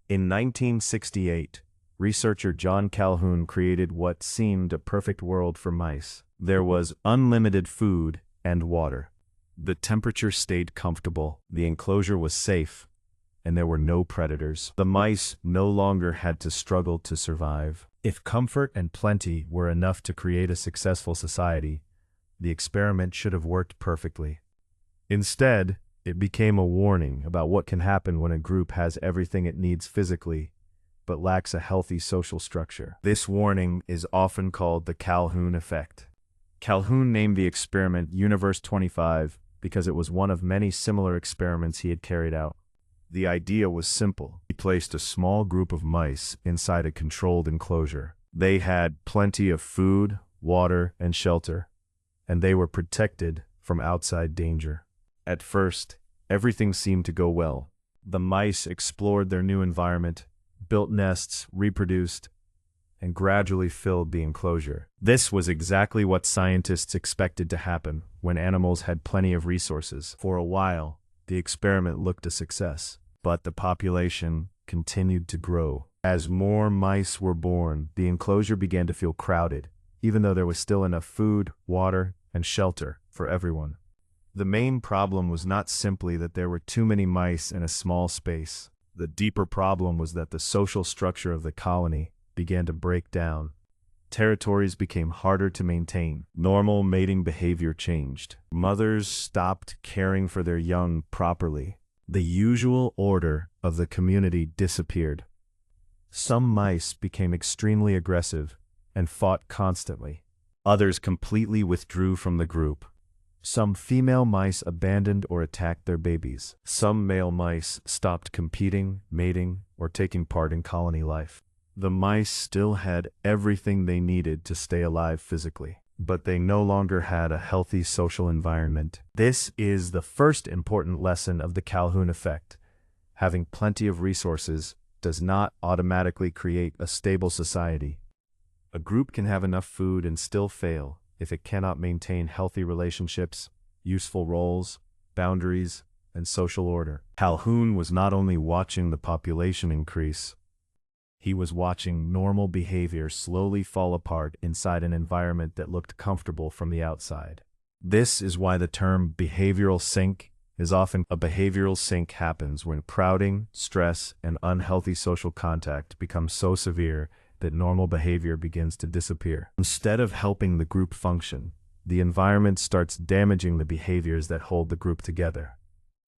In 1968, researcher John Calhoun created what seemed a perfect world for mice. There was unlimited food and water. The temperature stayed comfortable, the enclosure was safe, and there were no predators. The mice no longer had to struggle to survive. If comfort and plenty were enough to create a successful society, the experiment should have worked perfectly. Instead, it became a warning about what can happen when a group has everything it needs physically, but lacks a healthy social structure. This warning is often called the Calhoun effect. Calhoun named the experiment Universe 25 because it was one of many similar experiments he had carried out. The idea was simple. He placed a small group of mice inside a controlled enclosure. They had plenty of food, water, and shelter, and they were protected from outside danger. At first, everything seemed to go well. The mice explored their new environment, built nests, reproduced, and gradually filled the enclosure. This was exactly what scientists expected to happen when animals had plenty of resources. For a while, the experiment looked a success, but the population continued to grow. As more mice were born, the enclosure began to feel crowded, even though there was still enough food, water, and shelter for everyone. The main problem was not simply that there were too many mice in a small space. The deeper problem was that the social structure of the colony began to break down. Territories became harder to maintain. Normal mating behavior changed. Mothers stopped caring for their young properly. The usual order of the community disappeared. Some mice became extremely aggressive and fought constantly. Others completely withdrew from the group. Some female mice abandoned or attacked their babies. Some male mice stopped competing, mating, or taking part in colony life. The mice still had everything they needed to stay alive physically, but they no longer had a healthy social environment. This is the first important lesson of the Calhoun effect. Having plenty of resources does not automatically create a stable society. A group can have enough food and still fail if it cannot maintain healthy relationships, useful roles, boundaries, and social order. Calhoun was not only watching the population increase, he was watching normal behavior slowly fall apart inside an environment that looked comfortable from the outside. This is why the term behavioral sink is often a behavioral sink happens when crowding, stress, and unhealthy social contact become so severe that normal behavior begins to disappear. Instead of helping the group function, the environment starts damaging the behaviors that hold the group together.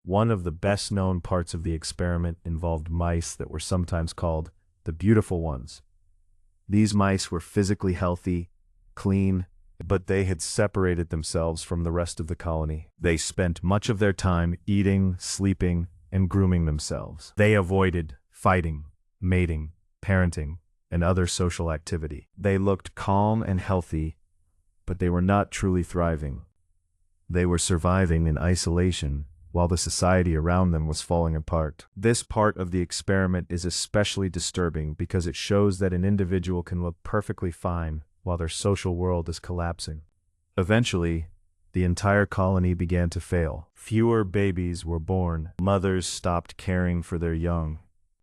One of the best-known parts of the experiment involved mice that were sometimes called the beautiful ones. These mice were physically healthy, clean, but they had separated themselves from the rest of the colony. They spent much of their time eating, sleeping, and grooming themselves. They avoided fighting, mating, parenting, and other social activity. They looked calm and healthy, but they were not truly thriving. They were surviving in isolation while the society around them was falling apart. This part of the experiment is especially disturbing because it shows that an individual can look perfectly fine while their social world is collapsing. Eventually, the entire colony began to fail. Fewer babies were born. Mothers stopped caring for their young.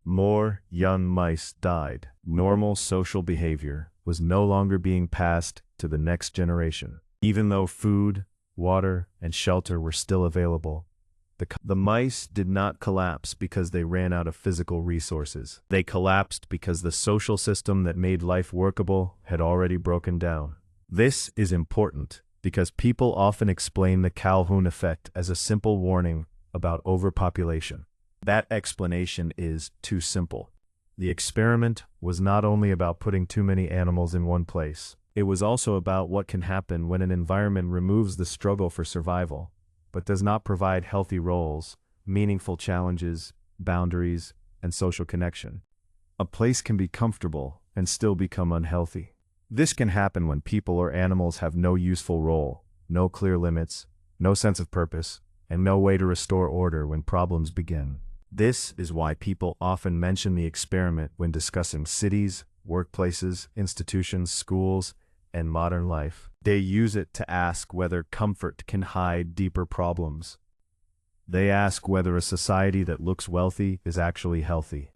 More young mice died. Normal social behavior was no longer being passed to the next generation. Even though food, water, and shelter were still available, the mice did not collapse because they ran out of physical resources. They collapsed because the social system that made life workable had already broken down. This is important because people often explain the Calhoun effect as a simple warning about overpopulation. That explanation is too simple. The experiment was not only about putting too many animals in one place. It was also about what can happen when an environment removes the struggle for survival, but does not provide healthy roles, meaningful challenges, boundaries, and social connection. A place can be comfortable and still become unhealthy. This can happen when people or animals have no useful role, no clear limits, no sense of purpose, and no way to restore order when problems begin. This is why people often mention the experiment when discussing cities, workplaces, institutions, schools, and modern life. They use it to ask whether comfort can hide deeper problems. They ask whether a society that looks wealthy is actually healthy.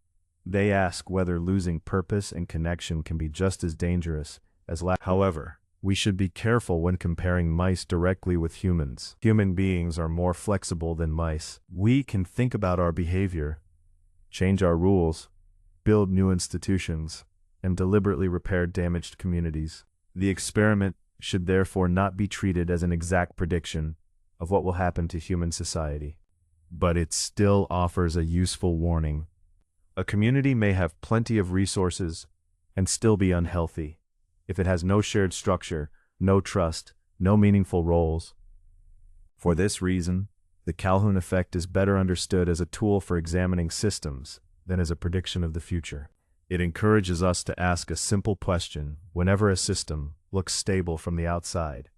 They ask whether losing purpose and connection can be just as dangerous as However, we should be careful when comparing mice directly with humans. Human beings are more flexible than mice. We can think about our behavior, change our rules, build new institutions, and deliberately repair damaged communities. The experiment should therefore not be treated as an exact prediction of what will happen to human society. But it still offers a useful warning. A community may have plenty of resources and still be unhealthy if it has no shared structure, no trust, no meaningful roles. For this reason, the Calhoun effect is better understood as a tool for examining systems than as a prediction of the future. It encourages us to ask a simple question whenever a system looks stable from the outside.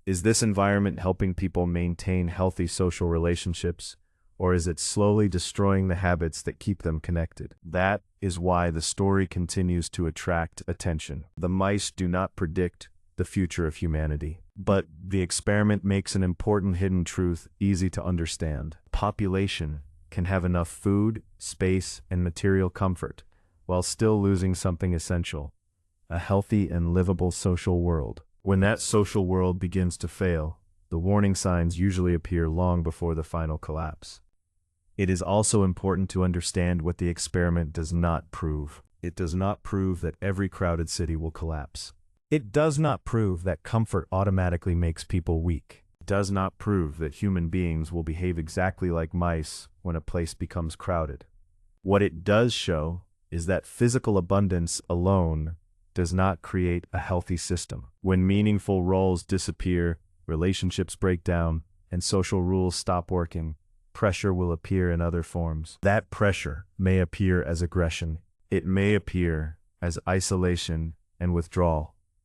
Is this environment helping people maintain healthy social relationships, or is it slowly destroying the habits that keep them connected? That is why the story continues to attract attention. The mice do not predict the future of humanity, but the experiment makes an important hidden truth easy to understand. Population can have enough food, space, and material comfort, while still losing something essential: a healthy and livable social world. When that social world begins to fail, the warning signs usually appear long before the final collapse. It is also important to understand what the experiment does not prove. It does not prove that every crowded city will collapse. It does not prove that comfort automatically makes people weak. It does not prove that human beings will behave exactly like mice when a place becomes crowded. What it does show is that physical abundance alone does not create a healthy system. When meaningful roles disappear, relationships break down, and social rules stop working, pressure will appear in other forms. That pressure may appear as aggression. It may appear as isolation and withdrawal.